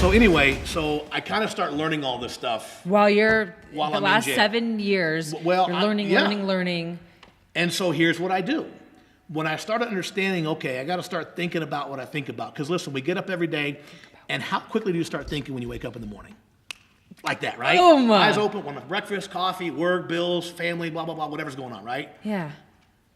So anyway, so I kind of start learning all this stuff. While I'm the in last jail. 7 years, Well, you're learning. And so here's what I do. When I started understanding, okay, I got to start thinking about what I think about. Because listen, we get up every day, and how quickly do you start thinking when you wake up in the morning? Like that, right? Boom. Eyes open, want breakfast, coffee, work, bills, family, blah, blah, blah, whatever's going on, right? Yeah.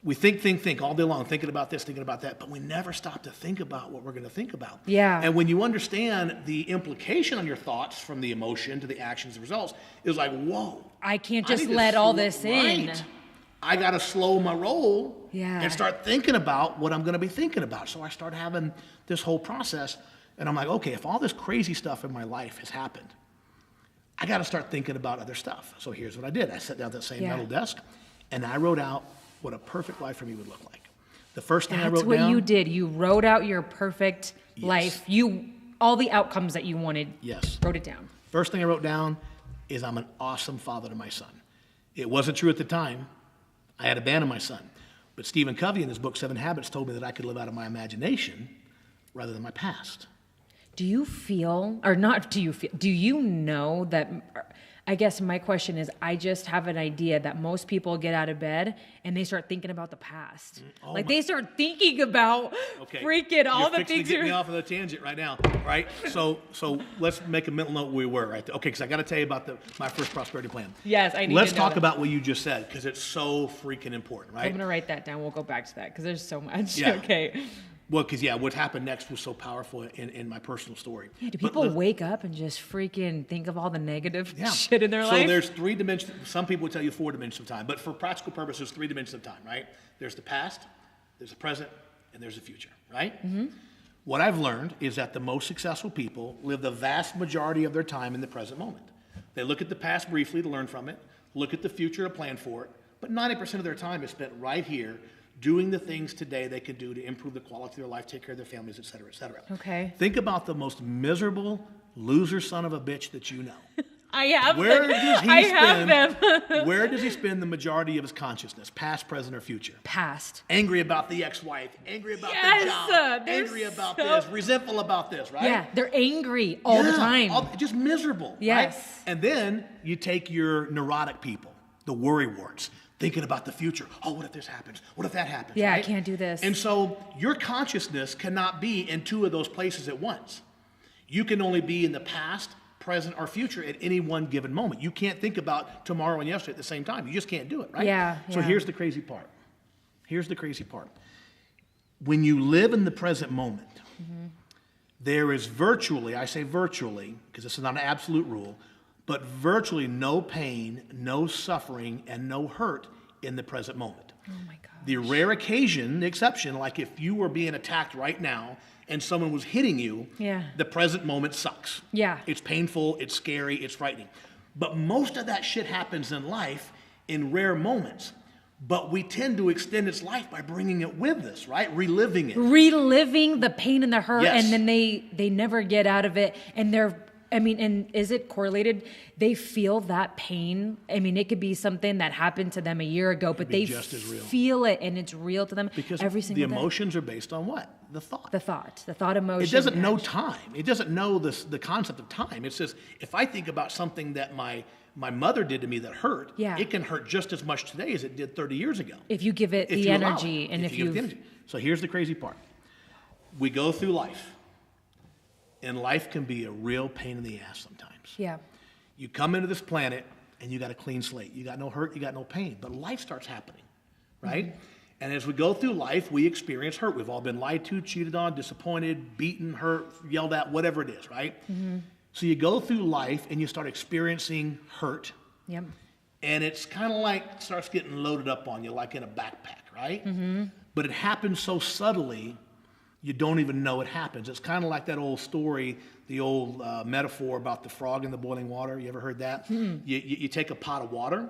We think all day long, thinking about this, thinking about that, but we never stop to think about what we're going to think about. Yeah. And when you understand the implication on your thoughts from the emotion to the actions and results, it's like, whoa. I can't just let all this in. Right. I got to slow my roll and start thinking about what I'm going to be thinking about. So I start having this whole process, and I'm like, okay, if all this crazy stuff in my life has happened, I got to start thinking about other stuff. So here's what I did. I sat down at that same metal desk, and I wrote out what a perfect life for me would look like. The first thing I wrote down. That's what you did. You wrote out your perfect life. All the outcomes that you wanted. Yes. Wrote it down. First thing I wrote down is I'm an awesome father to my son. It wasn't true at the time. I had abandoned my son. But Stephen Covey in his book, 7 Habits, told me that I could live out of my imagination rather than my past. Do you know that, I guess my question is, I just have an idea that most people get out of bed and they start thinking about the past. They start thinking about freaking all the things. You're get me off of the tangent right now, right? So let's make a mental note where we were, right? Okay, because I got to tell you about my first prosperity plan. Yes, I need Let's to know talk that. about what you just said, because it's so freaking important, right? I'm going to write that down. We'll go back to that because there's so much. Yeah. Okay. Well, because, what happened next was so powerful in my personal story. Yeah, do people wake up and just freaking think of all the negative shit in their so life? So there's 3 dimensions. Some people tell you 4 dimensions of time, but for practical purposes, 3 dimensions of time, right? There's the past, there's the present, and there's the future, right? Mm-hmm. What I've learned is that the most successful people live the vast majority of their time in the present moment. They look at the past briefly to learn from it, look at the future to plan for it, but 90% of their time is spent right here doing the things today they can do to improve the quality of their life, take care of their families, et cetera, et cetera. Okay. Think about the most miserable loser son of a bitch that you know. I have Where them. Does he I spend, have them. Where does he spend the majority of his consciousness, past, present, or future? Past. Angry about the ex-wife, angry about the job, angry about this, resentful about this, right? Yeah, they're angry all the time. Just miserable, yes. Right? And then you take your neurotic people, the worry warts, thinking about the future. Oh, what if this happens? What if that happens? Yeah, right? I can't do this. And so your consciousness cannot be in 2 of those places at once. You can only be in the past, present, or future at any one given moment. You can't think about tomorrow and yesterday at the same time. You just can't do it, right? Yeah. So here's the crazy part. When you live in the present moment, there is virtually, I say virtually, because this is not an absolute rule, but virtually no pain, no suffering, and no hurt in the present moment. Oh my God. The rare occasion, the exception, like if you were being attacked right now and someone was hitting you, the present moment sucks. Yeah. It's painful, it's scary, it's frightening. But most of that shit happens in life in rare moments. But we tend to extend its life by bringing it with us, right? Reliving it. Reliving the pain and the hurt, Yes. and then they never get out of it, and and is it correlated? They feel that pain. I mean, it could be something that happened to them a year ago, but they feel it, and it's real to them because every single day. The emotions are based on what? The thought. The thought emotion. It doesn't know time. It doesn't know the concept of time. It says, if I think about something that my mother did to me that hurt, it can hurt just as much today as it did 30 years ago. If you give it the energy. And if you give it the energy. So here's the crazy part. We go through life. And life can be a real pain in the ass sometimes. Yeah. You come into this planet and you got a clean slate. You got no hurt, you got no pain. But life starts happening, right? Mm-hmm. And as we go through life, we experience hurt. We've all been lied to, cheated on, disappointed, beaten, hurt, yelled at, whatever it is, right? Mm-hmm. So you go through life and you start experiencing hurt. Yep. And it's kind of like starts getting loaded up on you like in a backpack, right? Mm-hmm. But it happens so subtly, you don't even know it happens. It's kind of like that old story, the old metaphor about the frog in the boiling water. You ever heard that? Mm-hmm. You take a pot of water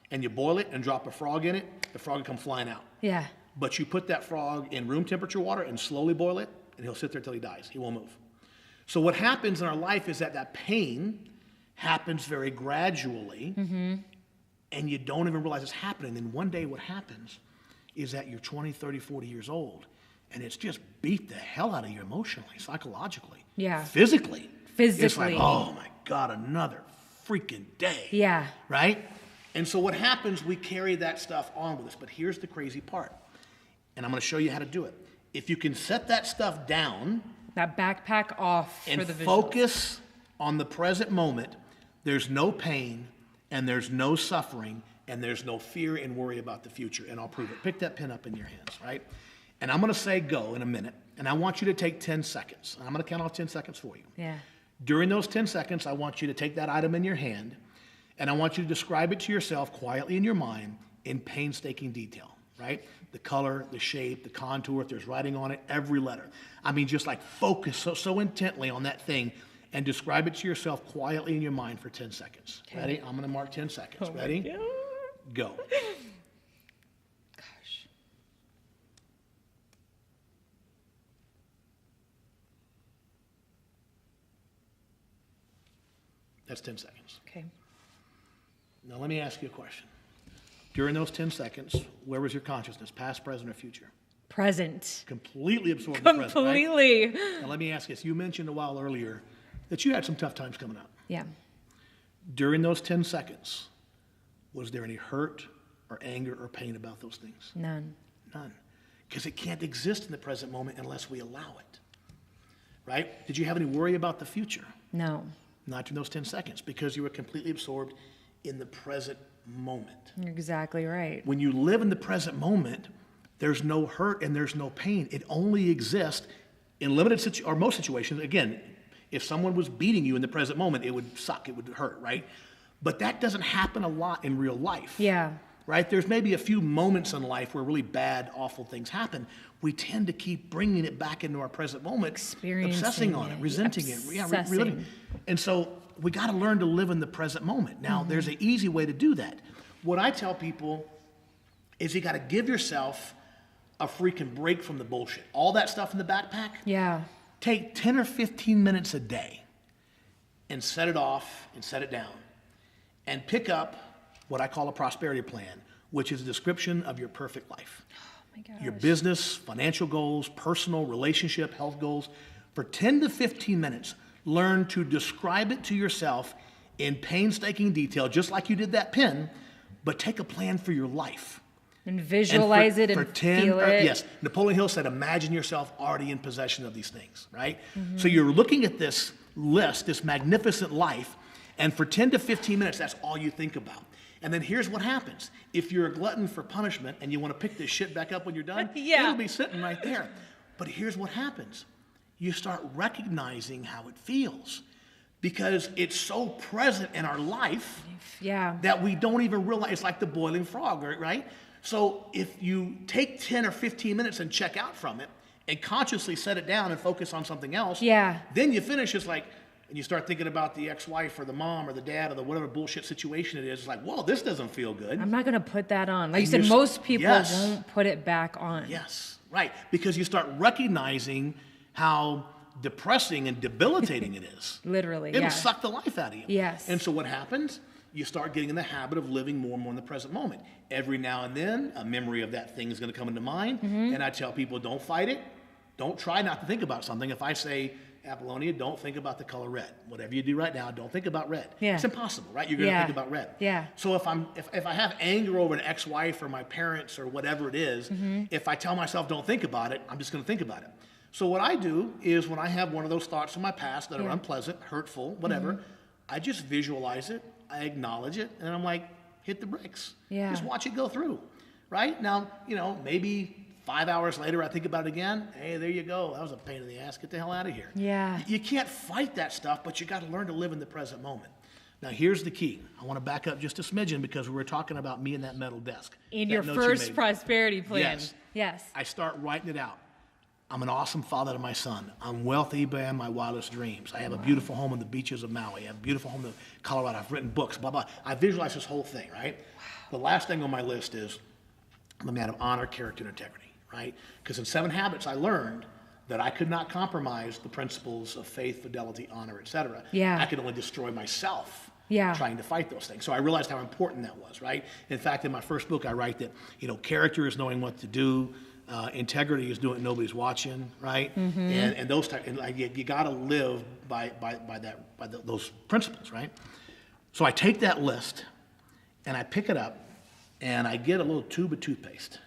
and you boil it and drop a frog in it. The frog will come flying out. Yeah. But you put that frog in room temperature water and slowly boil it, and he'll sit there till he dies. He won't move. So what happens in our life is that pain happens very gradually, and you don't even realize it's happening. Then one day what happens is that you're 20, 30, 40 years old, and it's just beat the hell out of you emotionally, psychologically, physically. physically. It's like, oh my God, another freaking day. Yeah. Right? And so what happens, we carry that stuff on with us. But here's the crazy part. And I'm going to show you how to do it. If you can set that stuff down. That backpack off and for the visuals. Focus on the present moment, there's no pain and there's no suffering and there's no fear and worry about the future. And I'll prove it. Pick that pen up in your hands, right? And I'm going to say go in a minute. And I want you to take 10 seconds. I'm going to count off 10 seconds for you. Yeah. During those 10 seconds, I want you to take that item in your hand, and I want you to describe it to yourself quietly in your mind in painstaking detail, right? The color, the shape, the contour, if there's writing on it, every letter. I mean, just like focus so intently on that thing and describe it to yourself quietly in your mind for 10 seconds. Okay. Ready? I'm going to mark 10 seconds. Ready? Go. Gosh. That's 10 seconds. Okay. Now let me ask you a question. During those 10 seconds, where was your consciousness, past, present, or future? Present. Completely absorbed in the present, right? Completely. Now let me ask you this. You mentioned a while earlier that you had some tough times coming up. Yeah. During those 10 seconds, was there any hurt or anger or pain about those things? None. None. Because it can't exist in the present moment unless we allow it. Right? Did you have any worry about the future? No. Not during those 10 seconds, because you were completely absorbed in the present moment. You're exactly right. When you live in the present moment, there's no hurt and there's no pain. It only exists in limited or most situations. Again, if someone was beating you in the present moment, it would suck, it would hurt, right? But that doesn't happen a lot in real life. Yeah. Right? There's maybe a few moments in life where really bad, awful things happen. We tend to keep bringing it back into our present moment, obsessing on it, resenting it, reliving. And so we got to learn to live in the present moment. Now, there's an easy way to do that. What I tell people is you got to give yourself a freaking break from the bullshit. All that stuff in the backpack. Yeah. Take 10 or 15 minutes a day and set it off and set it down and pick up what I call a prosperity plan, which is a description of your perfect life. Oh my gosh. Your business, financial goals, personal, relationship, health goals. For 10 to 15 minutes, learn to describe it to yourself in painstaking detail, just like you did that pen, but take a plan for your life. And visualize it and feel it. Yes, Napoleon Hill said, imagine yourself already in possession of these things, right? So you're looking at this list, this magnificent life, and for 10 to 15 minutes, that's all you think about. And then here's what happens. If you're a glutton for punishment and you want to pick this shit back up when you're done, it'll be sitting right there. But here's what happens. You start recognizing how it feels because it's so present in our life that we don't even realize. It's like the boiling frog, right? So if you take 10 or 15 minutes and check out from it and consciously set it down and focus on something else, then you finish, it's like, and you start thinking about the ex-wife or the mom or the dad or the whatever bullshit situation it is. It's like, whoa, this doesn't feel good. I'm not going to put that on. Like you said, most people won't put it back on. Yes, right. Because you start recognizing how depressing and debilitating it is. Literally, It'll suck the life out of you. Yes. And so what happens? You start getting in the habit of living more and more in the present moment. Every now and then, a memory of that thing is going to come into mind. And I tell people, don't fight it. Don't try not to think about something. If I say, Apolonia, don't think about the color red. Whatever you do right now, don't think about red. It's impossible, right? You're going to think about red. So if I have anger over an ex-wife or my parents or whatever it is, if I tell myself don't think about it, I'm just going to think about it. So what I do is when I have one of those thoughts from my past that are unpleasant, hurtful, whatever, I just visualize it, I acknowledge it, and I'm like, hit the brakes. Just watch it go through, right? Now, maybe 5 hours later, I think about it again. Hey, there you go. That was a pain in the ass. Get the hell out of here. You can't fight that stuff, but you got to learn to live in the present moment. Now, here's the key. I want to back up just a smidgen because we were talking about me and that metal desk. In your first prosperity plan. Yes. I start writing it out. I'm an awesome father to my son. I'm wealthy beyond my wildest dreams. I have a beautiful home on the beaches of Maui. I have a beautiful home in Colorado. I've written books, blah, blah. I visualize this whole thing, right? The last thing on my list is I'm a man of honor, character, and integrity. Right? Because in 7 Habits, I learned that I could not compromise the principles of faith, fidelity, honor, etc. I could only destroy myself trying to fight those things. So I realized how important that was, right? In fact, in my first book, I write that, character is knowing what to do, Integrity is doing it, nobody's watching, right? And those type, and like you got to live by those principles, right? So I take that list and I pick it up and I get a little tube of toothpaste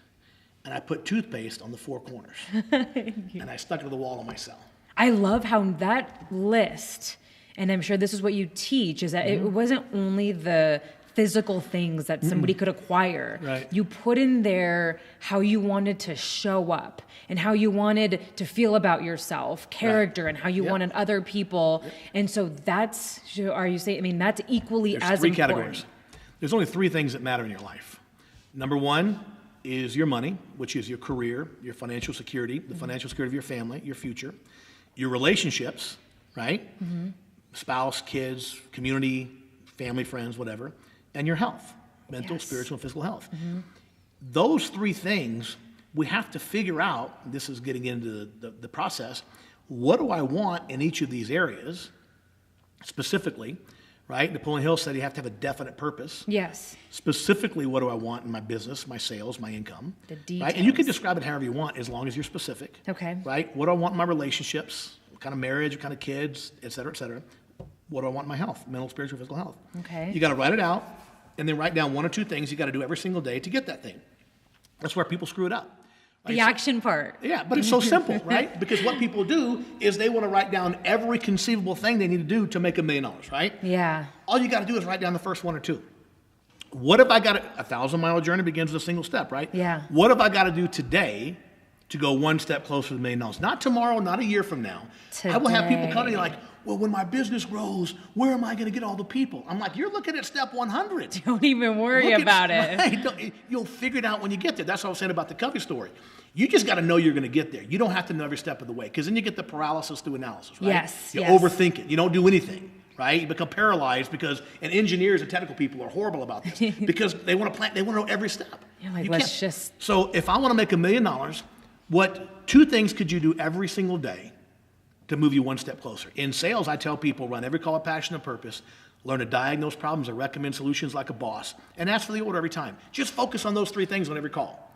and I put toothpaste on the 4 corners and I stuck it to the wall of my cell. I love how that list, and I'm sure this is what you teach, is that it wasn't only the physical things that somebody could acquire. Right. You put in there how you wanted to show up and how you wanted to feel about yourself, character, and how you wanted other people. And so that's, are you saying, I mean, that's equally There's as 3 important. categories. There's only 3 things that matter in your life. Number 1 is your money, which is your career, your financial security, the financial security of your family, your future, your relationships, right? Spouse, kids, community, family, friends, whatever, and your health, mental, spiritual, and physical health. Those 3 things, we have to figure out, this is getting into the process, what do I want in each of these areas, specifically, right? Napoleon Hill said you have to have a definite purpose. Yes. Specifically, what do I want in my business, my sales, my income? The details. Right? And you can describe it however you want, as long as you're specific. Okay. Right? What do I want in my relationships? What kind of marriage? What kind of kids? Et cetera, et cetera. What do I want in my health? Mental, spiritual, physical health. Okay. You got to write it out, and then write down 1 or 2 things you got to do every single day to get that thing. That's where people screw it up. Right? The action part. Yeah, but it's so simple, right? Because what people do is they want to write down every conceivable thing they need to do to make $1 million, right? Yeah. All you got to do is write down the first 1 or 2. What have I got a 1,000-mile journey begins with a single step, right? Yeah. What have I got to do today to go 1 step closer to $1 million? Not tomorrow, not a year from now. I will have people come to me like, well, when my business grows, where am I going to get all the people? I'm like, you're looking at step 100. Don't even worry about it. Right? You'll figure it out when you get there. That's what I was saying about the coffee story. You just got to know you're going to get there. You don't have to know every step of the way, because then you get the paralysis through analysis, right? Yes. You overthink it. You don't do anything, right? You become paralyzed because, and engineers and technical people are horrible about this because they want to plan, they want to know every step. You're like, You let's can't. just. So if I want to make $1 million, what 2 things could you do every single day to move you 1 step closer? In sales, I tell people, run every call with passion and purpose, learn to diagnose problems and recommend solutions like a boss, and ask for the order every time. Just focus on those 3 things on every call.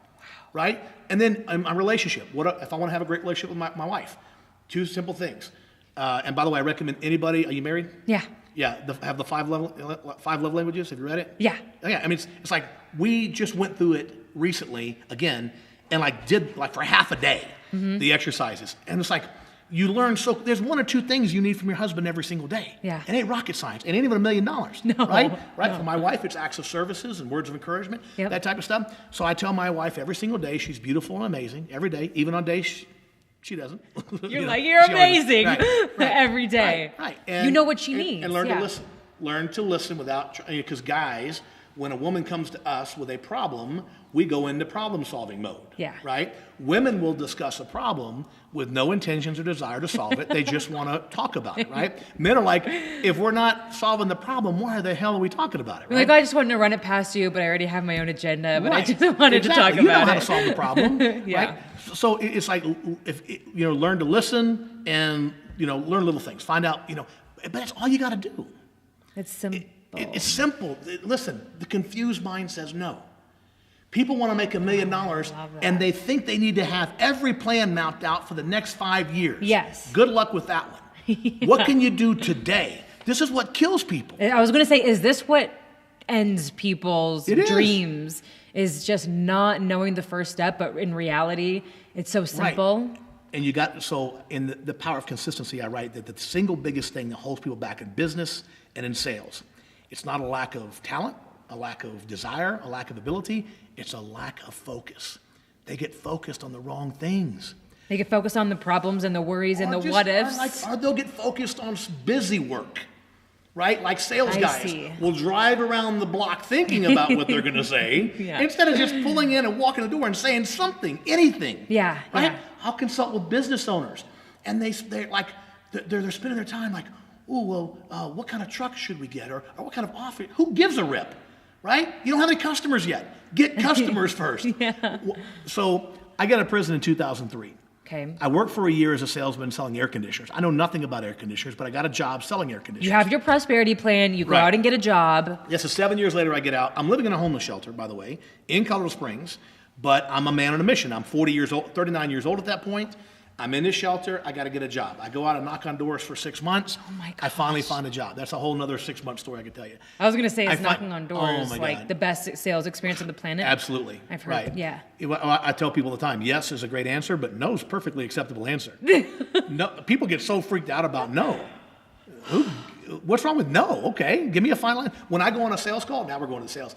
Right? And then my relationship. What if I want to have a great relationship with my wife? 2 simple things. And by the way, I recommend anybody. Are you married? Yeah. Yeah. Have the 5 love languages. Have you read it? Yeah. Oh, yeah. I mean, it's like we just went through it recently again, and did for half a day the exercises, and it's like you learn. So there's 1 or 2 things you need from your husband every single day. Yeah. It ain't rocket science. It ain't even $1 million. No. Right? No. For my wife, it's acts of services and words of encouragement, that type of stuff. So I tell my wife every single day she's beautiful and amazing every day, even on days she doesn't. You're you're amazing every day. Right. And you know what she needs. And learn to listen. Learn to listen without, because guys, when a woman comes to us with a problem, we go into problem-solving mode. Yeah. Right? Women will discuss a problem with no intentions or desire to solve it. They just want to talk about it, right? Men are like, if we're not solving the problem, why the hell are we talking about it, right? Like, I just wanted to run it past you, but I already have my own agenda, but Right. I just wanted to talk about it. You know how to solve the problem, Yeah. right? So it's like, learn to listen and, learn little things. Find out, but that's all you got to do. It's simple. It's simple. Listen, the confused mind says no. People want to make $1 million, and they think they need to have every plan mapped out for the next 5 years. Yes. Good luck with that one. Yeah. What can you do today? This is what kills people. I was going to say, is this what ends people's It is. dreams? Is just not knowing the first step, but in reality, it's so simple. Right. And in the power of consistency, I write that the single biggest thing that holds people back in business and in sales, it's not a lack of talent, a lack of desire, a lack of ability. It's a lack of focus. They get focused on the wrong things. They get focused on the problems and the worries and the what ifs. Or they'll get focused on busy work, right? Like sales guys see. will drive around the block thinking about what they're going to say instead of just pulling in and walking the door and saying something, anything. Yeah. Right? Yeah. I'll consult with business owners, and they're spending their time like, oh, well, what kind of truck should we get, or what kind of offer? Who gives a rip, right? You don't have any customers yet. Get customers first. Yeah. So I got out of prison in 2003. Okay. I worked for a year as a salesman selling air conditioners. I know nothing about air conditioners, but I got a job selling air conditioners. You have your prosperity plan. You go Right. out and get a job. Yes, so 7 years later I get out. I'm living in a homeless shelter, by the way, in Colorado Springs. But I'm a man on a mission. I'm 39 years old at that point. I'm in this shelter. I got to get a job. I go out and knock on doors for 6 months. Oh my gosh. I finally find a job. That's a whole nother 6-month story I could tell you. I was going to say, is knocking on doors oh like the best sales experience on the planet? Absolutely. I've heard. Right. Yeah. I tell people all the time, yes is a great answer, but no is a perfectly acceptable answer. No, people get so freaked out about no. What's wrong with no? Okay, give me a final answer. When I go on a sales call, now we're going to sales.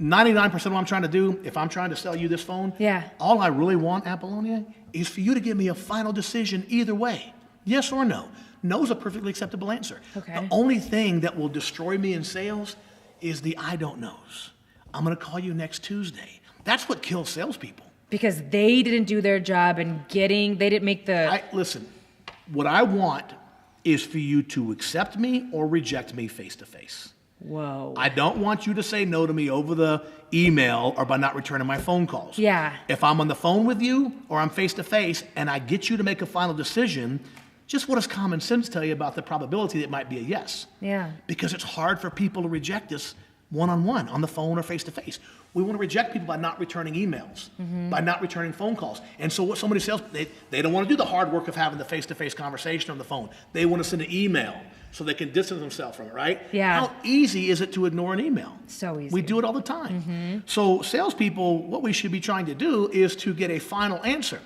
99% of what I'm trying to do, if I'm trying to sell you this phone, all I really want, Apolonia, is for you to give me a final decision either way. Yes or no. No is a perfectly acceptable answer. Okay. The only thing that will destroy me in sales is the I don't knows. I'm going to call you next Tuesday. That's what kills salespeople. Because they didn't do their job and they didn't make the... Listen, what I want is for you to accept me or reject me face to face. Whoa. I don't want you to say no to me over the email or by not returning my phone calls. Yeah. If I'm on the phone with you or I'm face to face and I get you to make a final decision, just what does common sense tell you about the probability that it might be a yes? Yeah. Because it's hard for people to reject us one-on-one, on the phone or face to face. We want to reject people by not returning emails, by not returning phone calls. And so what somebody says, they don't want to do the hard work of having the face-to-face conversation on the phone. They want to send an email so they can distance themselves from it, right? Yeah. How easy is it to ignore an email? So easy. We do it all the time. So salespeople, what we should be trying to do is to get a final answer.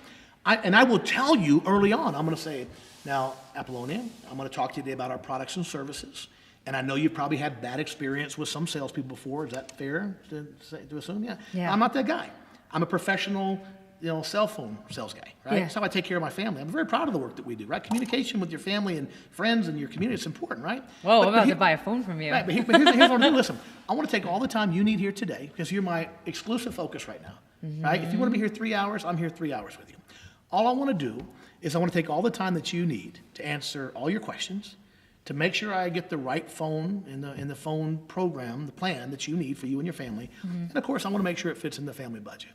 I will tell you early on, I'm going to say, now, Apolonia, I'm going to talk to you today about our products and services. And I know you've probably had bad experience with some salespeople before. Is that fair to assume? Yeah. I'm not that guy. I'm a professional, cell phone sales guy, right? Yeah. That's how I take care of my family. I'm very proud of the work that we do, right? Communication with your family and friends and your community is important, right? Whoa, I'm about to buy a phone from you. Right, but here's what I'm going to do. Listen, I want to take all the time you need here today because you're my exclusive focus right now, right? If you want to be here 3 hours, I'm here 3 hours with you. All I want to do is I want to take all the time that you need to answer all your questions, to make sure I get the right phone in the phone program, the plan that you need for you and your family. And of course, I want to make sure it fits in the family budget.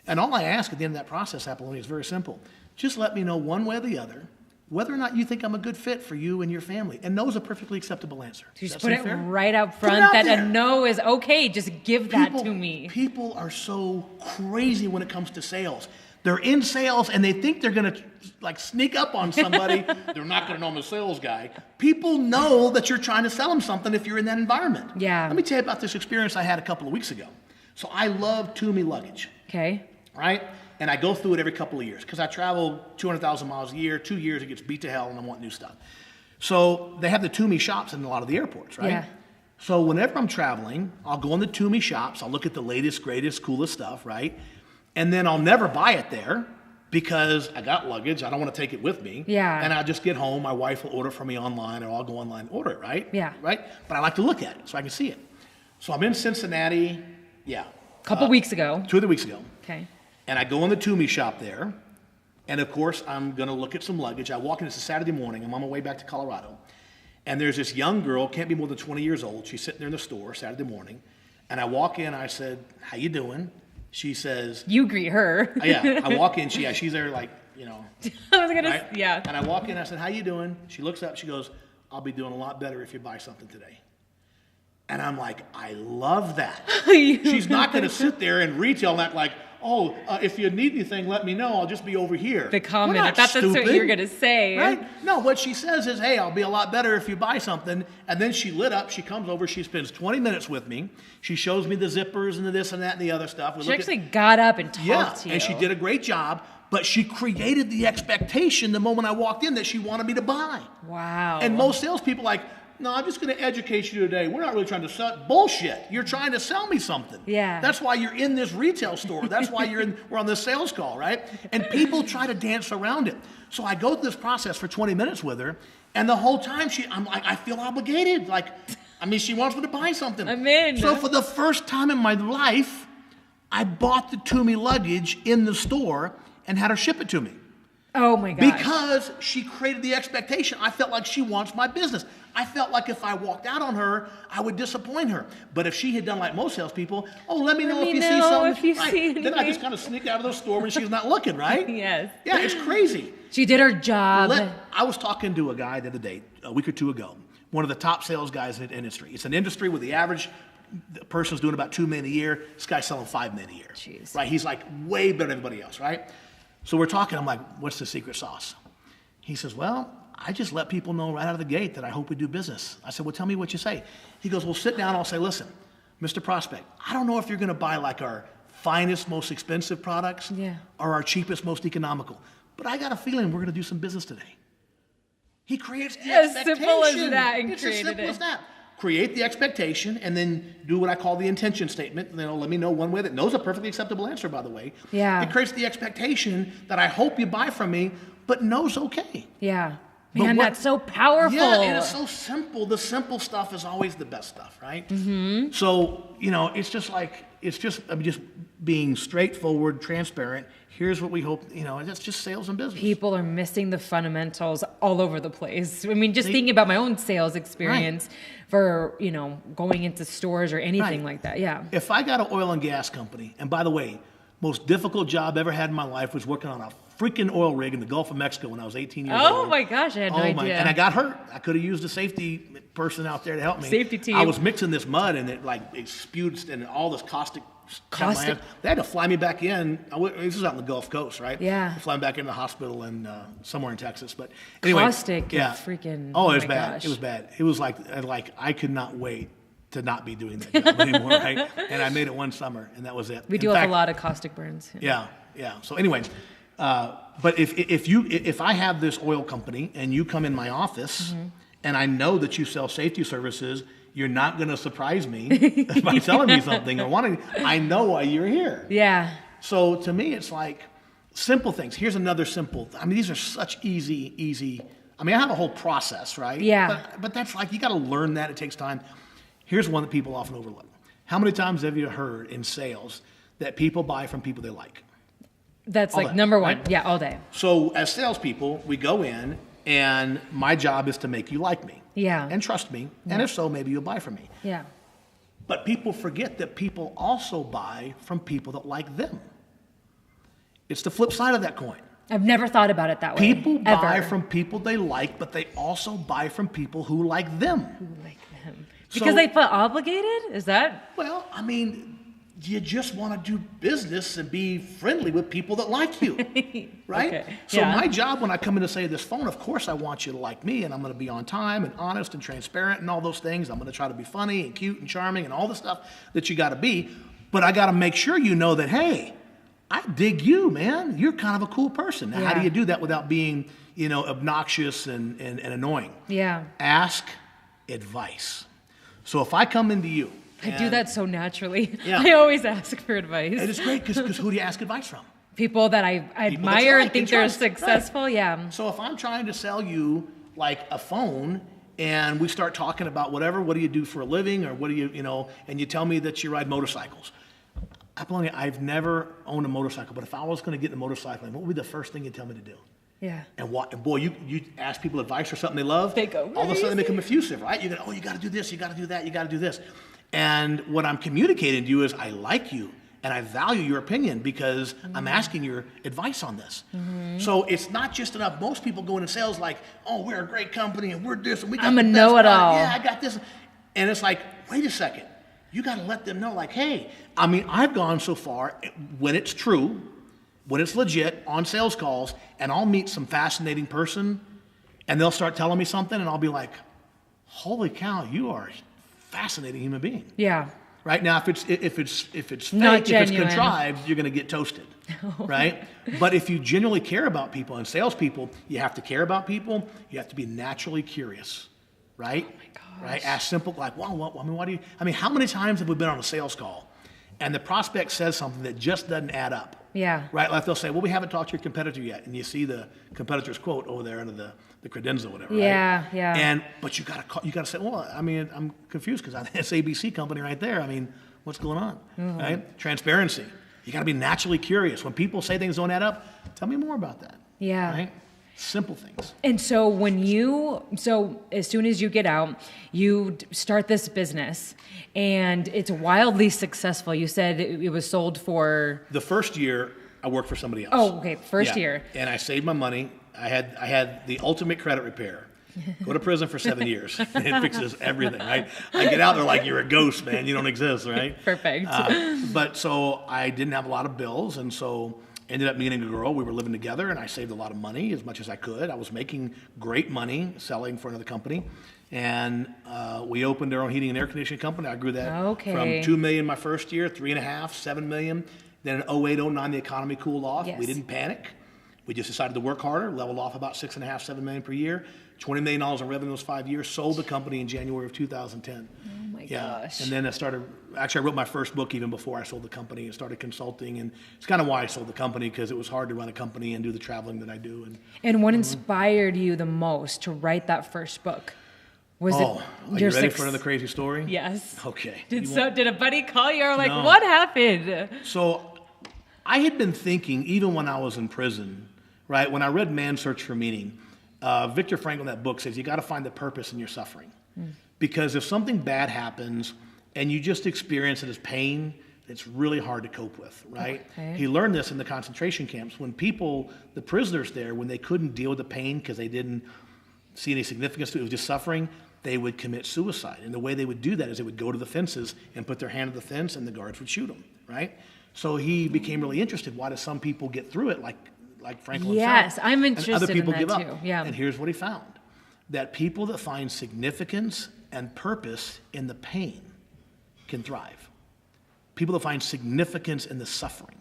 And all I ask at the end of that process, Apolonia, is very simple. Just let me know one way or the other whether or not you think I'm a good fit for you and your family. And no is a perfectly acceptable answer. Just put it right out front that a no is okay. Just give that to me. People are so crazy when it comes to sales. They're in sales and they think they're going to sneak up on somebody. They're not going to know I'm a sales guy. People know that you're trying to sell them something if you're in that environment. Yeah. Let me tell you about this experience I had a couple of weeks ago. So I love Toomey luggage. Okay. Right? And I go through it every couple of years because I travel 200,000 miles a year. 2 years, it gets beat to hell and I want new stuff. So they have the Toomey shops in a lot of the airports, right? Yeah. So whenever I'm traveling, I'll go in the Toomey shops. I'll look at the latest, greatest, coolest stuff, right? And then I'll never buy it there because I got luggage. I don't want to take it with me. Yeah. And I'll just get home. My wife will order for me online or I'll go online and order it, right? Yeah. Right? But I like to look at it so I can see it. So I'm in Cincinnati, a couple weeks ago. 2 or 3 weeks ago. Okay. And I go in the Toomey shop there. And of course, I'm going to look at some luggage. I walk in, it's a Saturday morning. I'm on my way back to Colorado. And there's this young girl, can't be more than 20 years old. She's sitting there in the store Saturday morning. And I walk in, I said, "How you doing?" She says... You greet her. Yeah, I walk in, she's there I was going right? to, yeah. And I walk in, I said, "How you doing?" She looks up, she goes, "I'll be doing a lot better if you buy something today." And I'm like, I love that. She's not going to sit there and retail and act like, if you need anything, let me know. I'll just be over here. The comment. We're I not thought stupid, that's what you were going to say. Right? No, what she says is, "Hey, I'll be a lot better if you buy something." And then she lit up. She comes over. She spends 20 minutes with me. She shows me the zippers and the this and that and the other stuff. She actually got up and talked to you. And she did a great job. But she created the expectation the moment I walked in that she wanted me to buy. Wow. And most salespeople are like, "No, I'm just going to educate you today. We're not really trying to sell." Bullshit. You're trying to sell me something. Yeah. That's why you're in this retail store. That's why we're on this sales call, right? And people try to dance around it. So I go through this process for 20 minutes with her, and the whole time I'm like, I feel obligated. She wants me to buy something. I'm in. So for the first time in my life, I bought the Toomey luggage in the store and had her ship it to me. Oh my gosh. Because she created the expectation. I felt like she wants my business. I felt like if I walked out on her, I would disappoint her. But if she had done like most salespeople, let me know if you see something. Then I just kind of sneak out of the store when she's not looking, right? Yes. Yeah, it's crazy. She did her job. I was talking to a guy the other day, a week or two ago, one of the top sales guys in the industry. It's an industry where the average the person's doing about $2 million a year. This guy's selling $5 million a year. Jeez. Right? He's like way better than everybody else, right? So we're talking. I'm like, what's the secret sauce? He says, well, I just let people know right out of the gate that I hope we do business. I said, well, tell me what you say. He goes, well, sit down. I'll say, listen, Mr. Prospect, I don't know if you're going to buy like our finest, most expensive products or our cheapest, most economical, but I got a feeling we're going to do some business today. He creates the expectation. As simple as that, and it's as simple it. as that. Create the expectation and then do what I call the intention statement. Let me know one way that knows a perfectly acceptable answer, by the way. Yeah. It creates the expectation that I hope you buy from me, but knows okay. Yeah. Man, that's so powerful. Yeah, and it's so simple. The simple stuff is always the best stuff, right? Mm-hmm. So, it's just being straightforward, transparent. Here's what we hope, that's just sales and business. People are missing the fundamentals all over the place. I mean, just thinking about my own sales experience for, going into stores or anything like that. Yeah. If I got an oil and gas company, and by the way, most difficult job I ever had in my life was working on a freaking oil rig in the Gulf of Mexico when I was 18 years old. Oh my gosh, I had no idea. And I got hurt. I could have used a safety person out there to help me. Safety team. I was mixing this mud and it spewed and all this caustic. They had to fly me back in. This is out on the Gulf Coast, right? Yeah. Fly me back into the hospital in somewhere in Texas. But anyway, caustic. Freaking. Oh, it was bad. Gosh. It was bad. It was like I could not wait to not be doing that job anymore, right? And I made it one summer, and that was it. We do have a lot of caustic burns. Yeah. So anyway, but if I have this oil company and you come in my office, and I know that you sell safety services, you're not going to surprise me by telling me something or wanting. I know why you're here. Yeah. So to me, it's like simple things. Here's another simple. I mean, these are such easy. I mean, I have a whole process, right? Yeah. But that's like, you got to learn that. It takes time. Here's one that people often overlook. How many times have you heard in sales that people buy from people they like? That's all like day, number one. right? Yeah, all day. So as salespeople, we go in, and my job is to make you like me. Yeah. And trust me. Yeah. And if so, maybe you'll buy from me. Yeah. But people forget that people also buy from people that like them. It's the flip side of that coin. I've never thought about it that way. People buy from people they like, but they also buy from people who like them. Because they feel obligated? Is that? Well, I mean, you just want to do business and be friendly with people that like you, right? Okay. So my job when I come in to say this phone, of course I want you to like me, and I'm going to be on time and honest and transparent and all those things. I'm going to try to be funny and cute and charming and all the stuff that you got to be. But I got to make sure you know that, hey, I dig you, man. You're kind of a cool person. Now, how do you do that without being, obnoxious and annoying? Yeah. Ask advice. So if I come into you, I do that so naturally. Yeah. I always ask for advice. And it's great because who do you ask advice from? People that I admire and think they're successful. Right. Yeah. So if I'm trying to sell you like a phone and we start talking about what do you do for a living or what do you, and you tell me that you ride motorcycles. Apolonia, I've never owned a motorcycle, but if I was going to get in a motorcycle, what would be the first thing you'd tell me to do? Yeah. And boy, you ask people advice or something they love, they go all of a sudden they become effusive, right? You go, you got to do this, you got to do that, you got to do this. And what I'm communicating to you is I like you and I value your opinion because I'm asking your advice on this. Mm-hmm. So it's not just enough. Most people go into sales like, oh, we're a great company and we're this and we got I'm the a best know-it-all. Yeah, I got this. And it's like, wait a second. You got to let them know like, hey, I mean, I've gone so far when it's true, when it's legit on sales calls, and I'll meet some fascinating person and they'll start telling me something and I'll be like, holy cow, you are fascinating human being. Yeah. Right now, if it's fake, if it's contrived, you're going to get toasted, right? But if you genuinely care about people and salespeople, you have to care about people. You have to be naturally curious, right? Oh my gosh. Right? Ask simple, like, well, how many times have we been on a sales call, and the prospect says something that just doesn't add up? Yeah. Right? Like they'll say, well, we haven't talked to your competitor yet, and you see the competitor's quote over there under the credenza or whatever, yeah, right? Yeah. But you gotta say, well, I mean, I'm confused because it's ABC company right there. I mean, what's going on, right? Transparency. You gotta be naturally curious. When people say things don't add up, tell me more about that. Yeah. Right? Simple things. And so as soon as you get out, you start this business and it's wildly successful. You said it was sold for... The first year, I worked for somebody else. Oh, okay. First year. And I saved my money. I had the ultimate credit repair. Go to prison for 7 years. It fixes everything, right? I get out there like, you're a ghost, man. You don't exist, right? Perfect. But so I didn't have a lot of bills, and so ended up meeting a girl. We were living together, and I saved a lot of money, as much as I could. I was making great money selling for another company. And we opened our own heating and air conditioning company. I grew that from $2 million my first year, $3.5 million, $7 million. Then in 2008, 2009, the economy cooled off. Yes. We didn't panic. We just decided to work harder, leveled off about $6.5 million, $7 million per year, $20 million in revenue those 5 years, sold the company in January of 2010. Oh my gosh. And then I wrote my first book even before I sold the company and started consulting. And it's kind of why I sold the company, because it was hard to run a company and do the traveling that I do. And what inspired you the most to write that first book? Was it are you ready for another crazy story? Yes. Okay. Did a buddy call you or like, No. what happened? So I had been thinking, even when I was in prison, right, when I read Man's Search for Meaning, Viktor Frankl in that book says you got to find the purpose in your suffering. Because if something bad happens and you just experience it as pain, it's really hard to cope with, right? Okay. He learned this in the concentration camps. When the prisoners there, when they couldn't deal with the pain because they didn't see any significance to it, it was just suffering, they would commit suicide. And the way they would do that is they would go to the fences and put their hand to the fence, and the guards would shoot them, right? So he became really interested. Why do some people get through it, like Frankl Yes, himself, I'm and interested other people in that give too. up? Yeah. And here's what he found: that people that find significance and purpose in the pain can thrive. People that find significance in the suffering.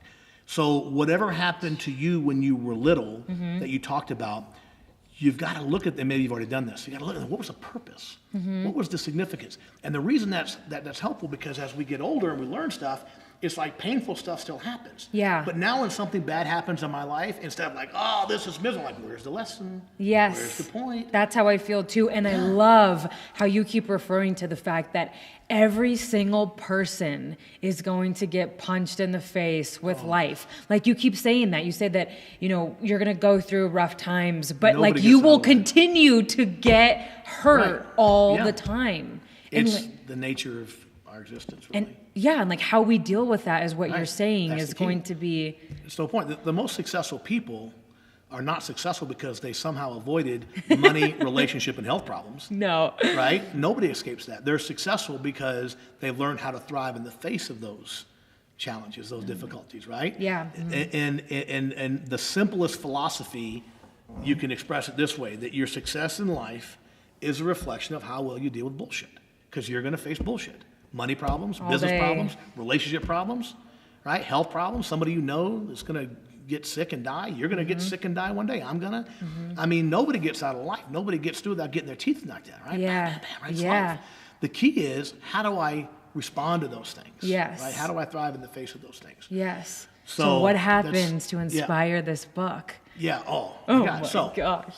So whatever happened to you when you were little that you talked about, you've got to look at them. Maybe you've already done this. You got to look at them. What was the purpose? What was the significance? And the reason that's helpful, because as we get older and we learn stuff, it's like painful stuff still happens. Yeah. But now when something bad happens in my life, instead of like, oh, this is miserable, like, where's the lesson? Yes. Where's the point? That's how I feel too. And I love how you keep referring to the fact that every single person is going to get punched in the face with life. Like you keep saying that. You say that, you're going to go through rough times, but Nobody like you gets will out alive. continue to get hurt all Yeah. the time. It's the nature of our existence, really. And like how we deal with that is what you're saying That's is the key. going to be. It's the point. The most successful people are not successful because they somehow avoided money, relationship, and health problems. No. Right? Nobody escapes that. They're successful because they've learned how to thrive in the face of those challenges, those difficulties, right? Yeah. And the simplest philosophy, you can express it this way, that your success in life is a reflection of how well you deal with bullshit. Because you're going to face bullshit. Money problems, All business day. problems, relationship problems, right? Health problems. Somebody you know is going to get sick and die. You're going to get sick and die one day. I'm going to. I mean, nobody gets out of life. Nobody gets through without getting their teeth knocked out, right? Yeah. Bam, bam, bam, right? It's Yeah. life. The key is, how do I respond to those things? Yes. Right? How do I thrive in the face of those things? Yes. So So what that's- happens to yeah. inspire this book? Yeah. Oh Oh God. my So gosh.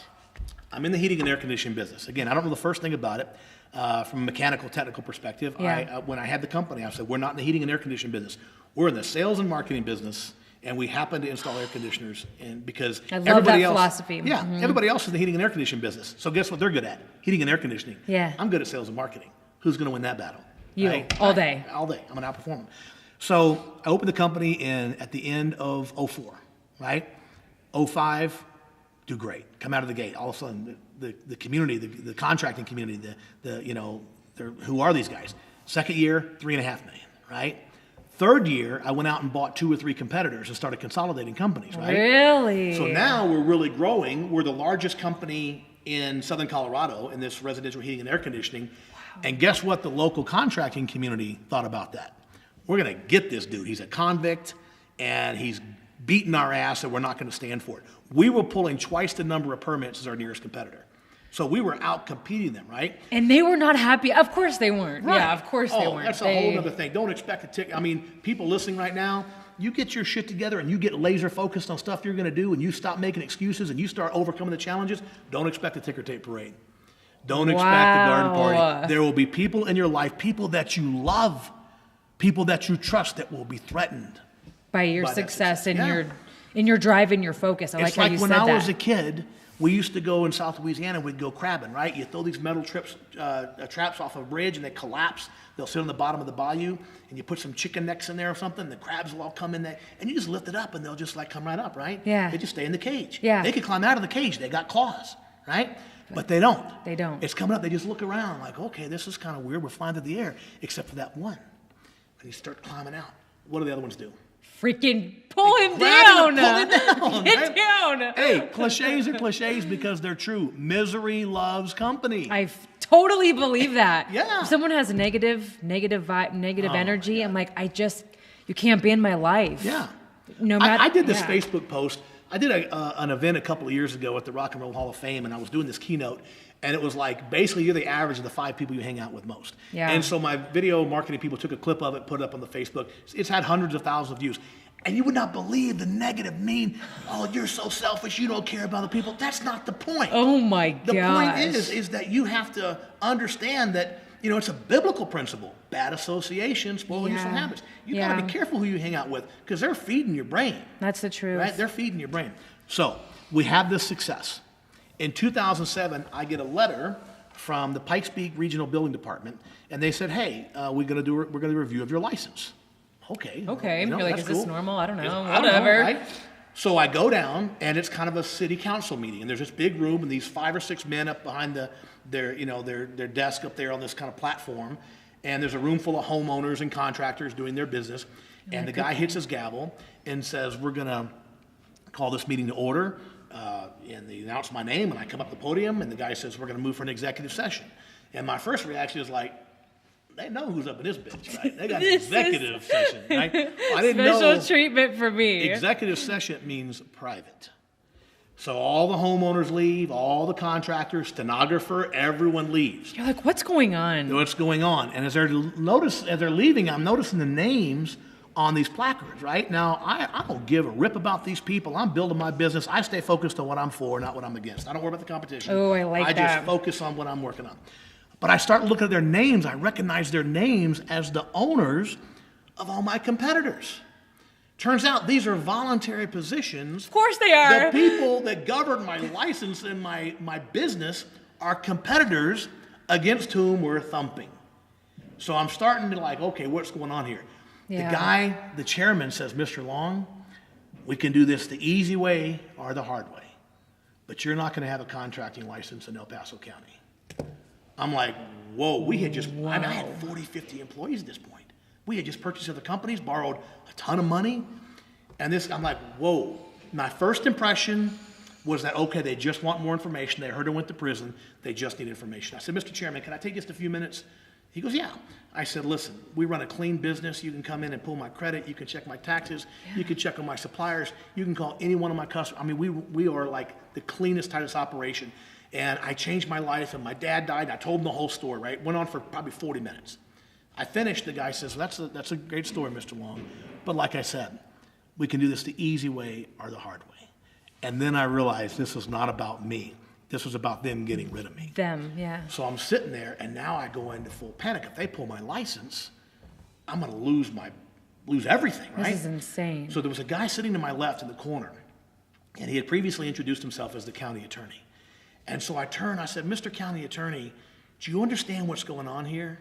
I'm in the heating and air conditioning business. Again, I don't know the first thing about it. From a mechanical, technical perspective, Yeah. when I had the company, I said, we're not in the heating and air conditioning business. We're in the sales and marketing business, and we happen to install air conditioners. And because I love everybody that else, philosophy. Yeah, everybody else is in the heating and air conditioning business. So guess what they're good at? Heating and air conditioning. Yeah. I'm good at sales and marketing. Who's going to win that battle? You, all day. All day. I'm going to outperform them. So I opened the company at the end of 04, right? 05, do great. Come out of the gate. All of a sudden, the community, the contracting community, who are these guys? Second year, $3.5 million, right? Third year, I went out and bought 2 or 3 competitors and started consolidating companies, right? Really? So now we're really growing. We're the largest company in Southern Colorado in this residential heating and air conditioning. Wow. And guess what the local contracting community thought about that? We're going to get this dude. He's a convict, and he's beating our ass, and we're not going to stand for it. We were pulling twice the number of permits as our nearest competitor. So we were out competing them, right? And they were not happy. Of course they weren't. Right. Yeah, of course they weren't. That's a whole other thing. Don't expect a ticket. I mean, people listening right now, you get your shit together and you get laser focused on stuff you're going to do, and you stop making excuses and you start overcoming the challenges. Don't expect a ticker tape parade. Don't expect a garden party. There will be people in your life, people that you love, people that you trust, that will be threatened by your by that success and Yeah. your drive and your focus. I It's like how you when said I that. was a kid, we used to go in South Louisiana, we'd go crabbing, right? You throw these metal traps off a bridge and they collapse. They'll sit on the bottom of the bayou, and you put some chicken necks in there or something, the crabs will all come in there, and you just lift it up and they'll just like come right up, right? Yeah. They just stay in the cage. Yeah. They could climb out of the cage. They got claws, right? But they don't. They don't. It's coming up. They just look around like, okay, this is kind of weird. We're flying through the air, except for that one. And you start climbing out. What do the other ones do? Freaking pull him down. Pull him down. Get right? down. Hey, cliches are cliches because they're true. Misery loves company. I totally believe that. Yeah. If someone has negative vibe, negative energy, I'm like, you can't be in my life. Yeah. No matter. I did this Facebook post. I did an event a couple of years ago at the Rock and Roll Hall of Fame, and I was doing this keynote, and it was like, basically, you're the average of the 5 people you hang out with most. Yeah. And so my video marketing people took a clip of it, put it up on the Facebook. It's had hundreds of thousands of views. And you would not believe the negative, mean, oh, you're so selfish, you don't care about the people. That's not the point. Oh, my gosh. The point is that you have to understand that, it's a biblical principle. Bad association spoil useful habits. You got to be careful who you hang out with because they're feeding your brain. That's the truth. Right? They're feeding your brain. So we have this success. In 2007, I get a letter from the Pikes Peak Regional Building Department, and they said, "Hey, we're going to do a review of your license." Okay. Okay. You're like, is this normal? I don't know. I don't Whatever. know, right? So I go down, and it's kind of a city council meeting, and there's this big room, and these 5 or 6 men up behind their desk up there on this kind of platform, and there's a room full of homeowners and contractors doing their business, and the guy hits his gavel and says, "We're gonna call this meeting to order," and they announce my name, and I come up the podium, and the guy says, "We're gonna move for an executive session," and my first reaction is like, they know who's up in this bitch, right? They got an executive session, right? I didn't know. Special treatment for me. Executive session means private. So all the homeowners leave, all the contractors, stenographer, everyone leaves. You're like, what's going on? What's going on? And as they're leaving, I'm noticing the names on these placards, right? Now, I don't give a rip about these people. I'm building my business. I stay focused on what I'm for, not what I'm against. I don't worry about the competition. Oh, I like that. I just focus on what I'm working on. But I start looking at their names. I recognize their names as the owners of all my competitors. Turns out these are voluntary positions. Of course they are. The people that govern my license and my business are competitors against whom we're thumping. So I'm starting to like, okay, what's going on here? Yeah. The chairman says, "Mr. Long, we can do this the easy way or the hard way, but you're not going to have a contracting license in El Paso County." I'm like, whoa, I had 40, 50 employees at this point. We had just purchased other companies, borrowed a ton of money. And I'm like, whoa. My first impression was that, okay, they just want more information. They heard I went to prison. They just need information. I said, "Mr. Chairman, can I take just a few minutes?" He goes, "Yeah." I said, "Listen, we run a clean business. You can come in and pull my credit. You can check my taxes. You can check on my suppliers. You can call any one of my customers. I mean, we are like the cleanest, tightest operation. And I changed my life, and my dad died, and I told him the whole story, right? Went on for probably 40 minutes. I finished, the guy says, "Well, that's a great story, Mr. Long. But like I said, we can do this the easy way or the hard way." And then I realized this was not about me. This was about them getting rid of me. Them, yeah. So I'm sitting there, and now I go into full panic. If they pull my license, I'm going to lose everything, right? This is insane. So there was a guy sitting to my left in the corner, and he had previously introduced himself as the county attorney. And so I turned, I said, "Mr. County Attorney, do you understand what's going on here?"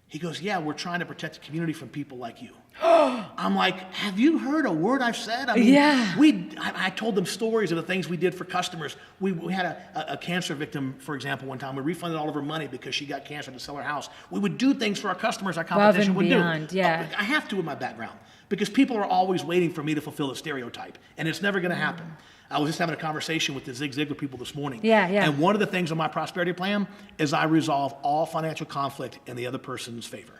He goes, "Yeah, we're trying to protect the community from people like you." I'm like, "Have you heard a word I've said?" I mean, yeah. I told them stories of the things we did for customers. We had a cancer victim, for example, one time. We refunded all of her money because she got cancer to sell her house. We would do things for our customers our competition would beyond, do. Yeah. I have to with my background because people are always waiting for me to fulfill a stereotype, and it's never going to happen. I was just having a conversation with the Zig Ziglar people this morning. Yeah. And one of the things on my prosperity plan is I resolve all financial conflict in the other person's favor.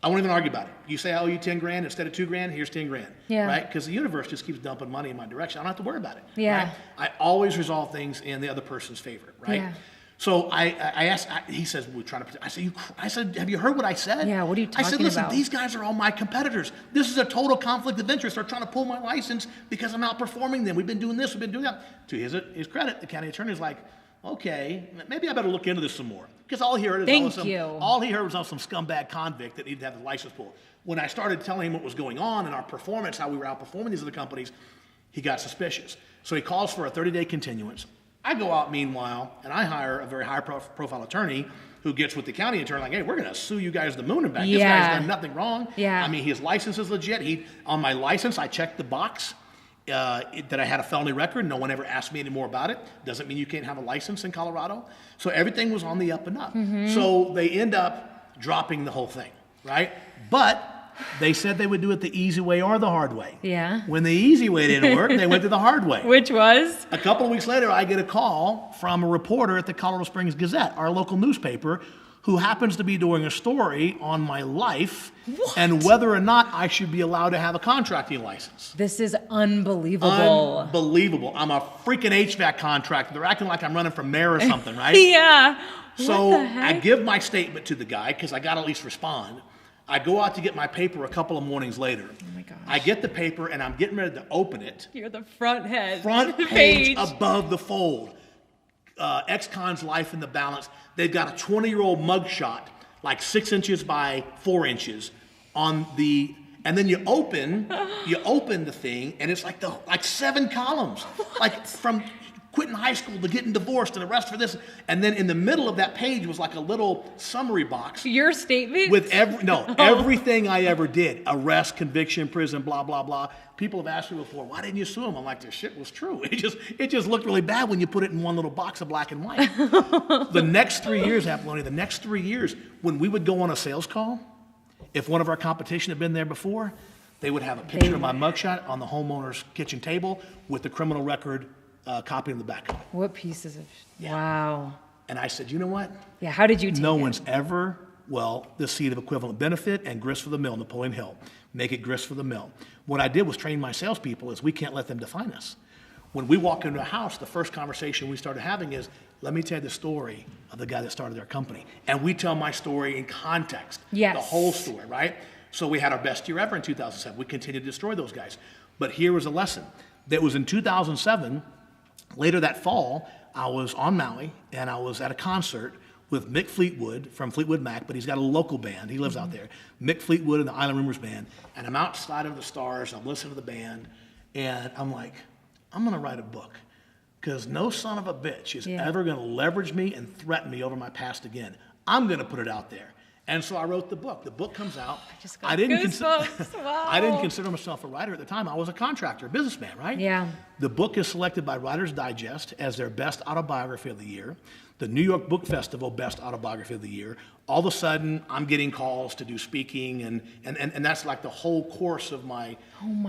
I won't even argue about it. You say I owe you 10 grand instead of 2 grand, here's 10 grand. Yeah. Right? Because the universe just keeps dumping money in my direction. I don't have to worry about it. Yeah. Right? I always resolve things in the other person's favor, right? Yeah. So I asked, he says, "We're trying to," I said, "Have you heard what I said?" Yeah, what are you talking about? I said, "Listen, these guys are all my competitors. This is a total conflict of interest. They're trying to pull my license because I'm outperforming them. We've been doing this, we've been doing that." To his credit, the county attorney's like, "Okay, maybe I better look into this some more." Because all he heard was some scumbag convict that needed to have the license pulled. When I started telling him what was going on and our performance, how we were outperforming these other companies, he got suspicious. So he calls for a 30-day continuance. I go out meanwhile, and I hire a very high-profile attorney who gets with the county attorney like, "Hey, we're going to sue you guys to the moon and back. Yeah. This guy's done nothing wrong." Yeah. I mean, his license is legit. On my license, I checked the box. that I had a felony record. No one ever asked me any more about it. Doesn't mean you can't have a license in Colorado. So everything was on the up and up. So they end up dropping the whole thing, right? But they said they would do it the easy way or the hard way. Yeah. When the easy way didn't work, they went to the hard way. Which was? A couple of weeks later, I get a call from a reporter at the Colorado Springs Gazette, our local newspaper, who happens to be doing a story on my life and whether or not I should be allowed to have a contracting license. This is unbelievable. Unbelievable. I'm a freaking HVAC contractor. They're acting like I'm running for mayor or something, right? Yeah. So What the heck? I give my statement to the guy because I got to at least respond. I go out to get my paper a couple of mornings later. Oh my gosh. I get the paper and I'm getting ready to open it. You're the front head. Front page above the fold. Ex-con's life in the balance. They've got a 20-year-old mugshot, like 6 inches by 4 inches, on the. And then you open the thing, and it's like 7 columns, like from quitting high school to getting divorced and the rest for this. And then in the middle of that page was like a little summary box. Your statement? With everything I ever did. Arrest, conviction, prison, blah, blah, blah. People have asked me before, why didn't you sue him? I'm like, this shit was true. It just looked really bad when you put it in one little box of black and white. The next 3 years, Apolonia, when we would go on a sales call, if one of our competition had been there before, they would have a picture of my mugshot on the homeowner's kitchen table with the criminal record copy in the back. What pieces of... Yeah. Wow. And I said, you know what? Yeah, how did you take it? No one's ever, the seed of equivalent benefit and grist for the mill, Napoleon Hill. Make it grist for the mill. What I did was train my salespeople is we can't let them define us. When we walk into a house, the first conversation we started having is, let me tell you the story of the guy that started our company. And we tell my story in context. Yes. The whole story, right? So we had our best year ever in 2007. We continued to destroy those guys. But here was a lesson. That was in 2007, later that fall, I was on Maui, and I was at a concert with Mick Fleetwood from Fleetwood Mac, but he's got a local band. He lives out there. Mick Fleetwood and the Island Rumors Band. And I'm outside of the stars. I'm listening to the band. And I'm like, I'm going to write a book. Because no son of a bitch is ever going to leverage me and threaten me over my past again. I'm going to put it out there. And so I wrote the book. The book comes out. I didn't consider myself a writer at the time. I was a contractor, a businessman, right? Yeah. The book is selected by Writer's Digest as their best autobiography of the year. The New York Book Festival best autobiography of the year. All of a sudden, I'm getting calls to do speaking, and that's like the whole course of my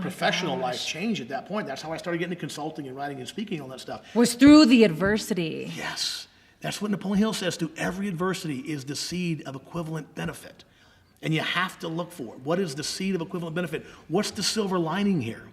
professional life changed at that point. That's how I started getting into consulting and writing and speaking, all that stuff. Was through the adversity. Yes. That's what Napoleon Hill says. Through every adversity is the seed of equivalent benefit. And you have to look for it. What is the seed of equivalent benefit? What's the silver lining here?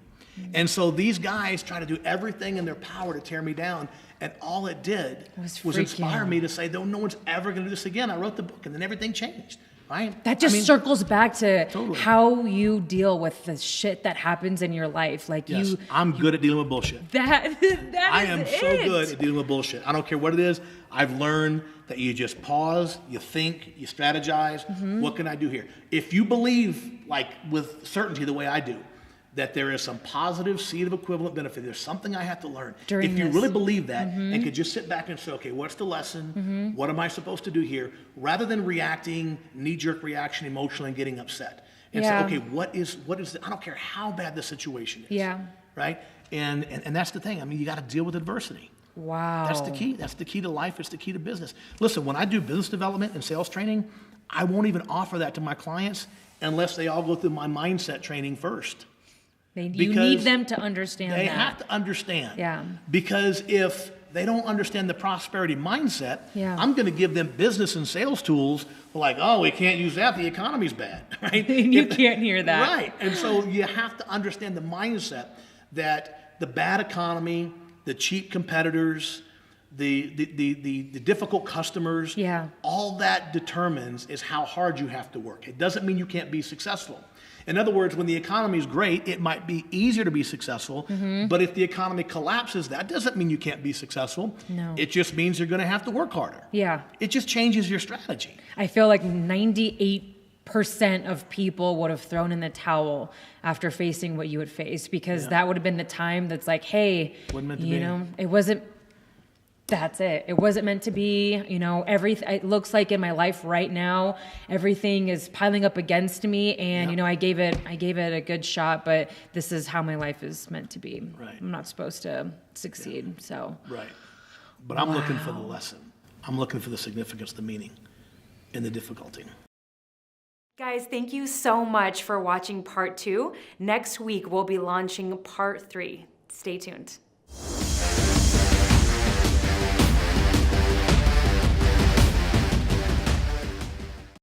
And so these guys try to do everything in their power to tear me down. And all it did was inspire me to say, no one's ever going to do this again. I wrote the book, and then everything changed. Right? That just circles back to how you deal with the shit that happens in your life. Like I'm good at dealing with bullshit. I am so good at dealing with bullshit. I don't care what it is. I've learned that you just pause, you think, you strategize. What can I do here? If you believe, like with certainty the way I do, that there is some positive seed of equivalent benefit, there's something I have to learn. If you really believe that and could just sit back and say, okay, what's the lesson? What am I supposed to do here? Rather than reacting, knee-jerk reaction emotionally and getting upset. And say, okay, what is I don't care how bad the situation is. Yeah. Right? And that's the thing. I mean, you got to deal with adversity. Wow. That's the key. That's the key to life. It's the key to business. Listen, when I do business development and sales training, I won't even offer that to my clients unless they all go through my mindset training first. You need them to understand that. They have to understand. Yeah. Because if they don't understand the prosperity mindset, I'm going to give them business and sales tools like, oh, we can't use that. The economy's bad. Right? You can't hear that. Right. And so you have to understand the mindset that the bad economy, the cheap competitors, the difficult customers, all that determines is how hard you have to work. It doesn't mean you can't be successful. In other words, when the economy is great, it might be easier to be successful. But if the economy collapses, that doesn't mean you can't be successful. No. It just means you're going to have to work harder. Yeah. It just changes your strategy. I feel like 98% of people would have thrown in the towel after facing what you would face, because that would have been the time that's like, hey, it wasn't That's it. It wasn't meant to be, you know, it looks like in my life right now, everything is piling up against me. And, you know, I gave it a good shot, but this is how my life is meant to be. Right. I'm not supposed to succeed. Yeah. So. Right. But I'm looking for the lesson. I'm looking for the significance, the meaning, and the difficulty. Guys, thank you so much for watching part 2. Next week, we'll be launching part 3. Stay tuned.